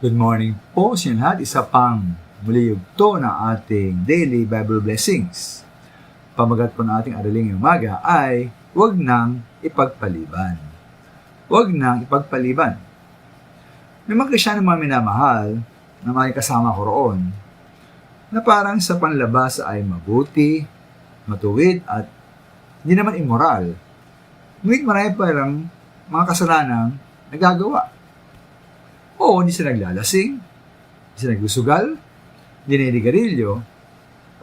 Good morning po sa inyo lahat. Isa pang muli yugto ng ating daily Bible blessings. Pamagat po ng ating araling ngayong umaga ay huwag nang ipagpaliban. Huwag nang ipagpaliban. May mga Kristyano mga minamahal na may kasama ko roon na parang sa panlabas ay mabuti, matuwid at hindi naman immoral. Ngunit marami parang mga kasalanang nagagawa. Oo, hindi sila naglalasing, hindi sila nagsusugal, hindi niligarilyo,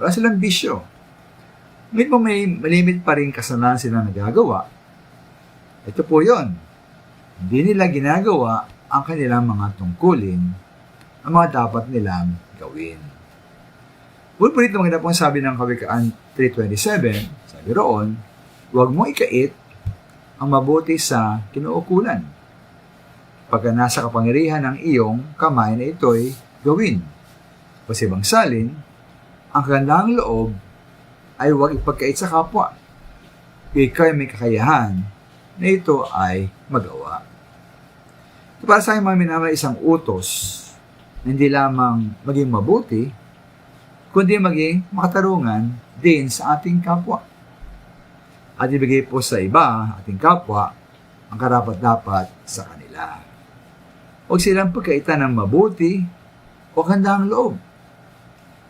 wala silang bisyo. Ngunit po may malimit pa rin kasalanan silang nagagawa. Ito po yon. Hindi nila ginagawa ang kanilang mga tungkulin, ang mga dapat nilang gawin. Pulpunit na maganda pong sabi ng Kawikaan 3:27, sabi roon, huwag mo ikait ang mabuti sa kinuukulan. Pagka nasa kapangyarihan ng iyong kamay na ito'y gawin. Pasibang salin, ang kagandahang loob ay huwag ipagkait sa kapwa. Ikaw ay may kakayahan na ito ay magawa. Ito para sa akin mga minamahal isang utos na hindi lamang maging mabuti, kundi maging makatarungan din sa ating kapwa. At ibigay po sa iba, ating kapwa, ang karapat-dapat sa kanila. Huwag silang pagkaitan ng mabuti o handang loob.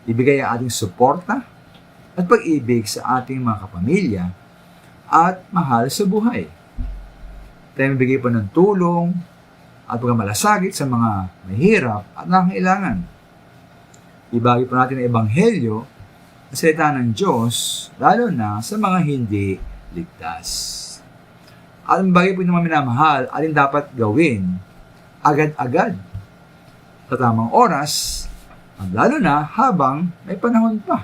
Ibigay ang ating suporta at pag-ibig sa ating mga kapamilya at mahal sa buhay. Tayo magbigay po ng tulong at pagmamalasakit sa mga mahirap at nangangailangan. Ibagi po natin ang Ebanghelyo na salita ng Diyos, lalo na sa mga hindi ligtas. At ang bagay po ng mga minamahal, alin dapat gawin agad-agad sa tamang oras, at lalo na habang may panahon pa.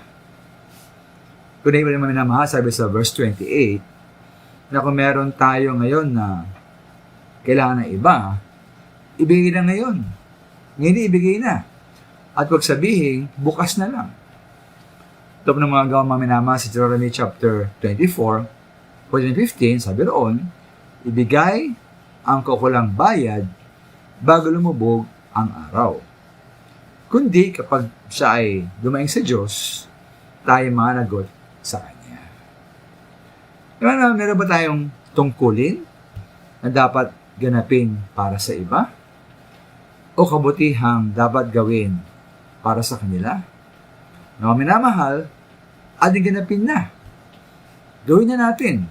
Kung na yung minamahal, sabi sa verse 28, na kung meron tayo ngayon na kailangan ng iba, ibigay na ngayon. Hindi ibigay na. At huwag sabihin, bukas na lang. Ito po ng mga gawang mga minamahal sa Deuteronomy chapter 24, 14-15, sabi roon, ibigay ang kaukulang bayad bago lumubog ang araw. Kundi kapag siya ay dumaing sa Diyos, tayo managot sa Kanya. Meron ba tayong tungkulin na dapat ganapin para sa iba? O kabutihang dapat gawin para sa kanila? Na minamahal, ating ganapin na. Gawin na natin.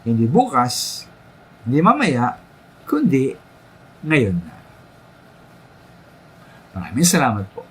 Hindi bukas, hindi mamaya, kundi ngayon na. Maraming salamat po.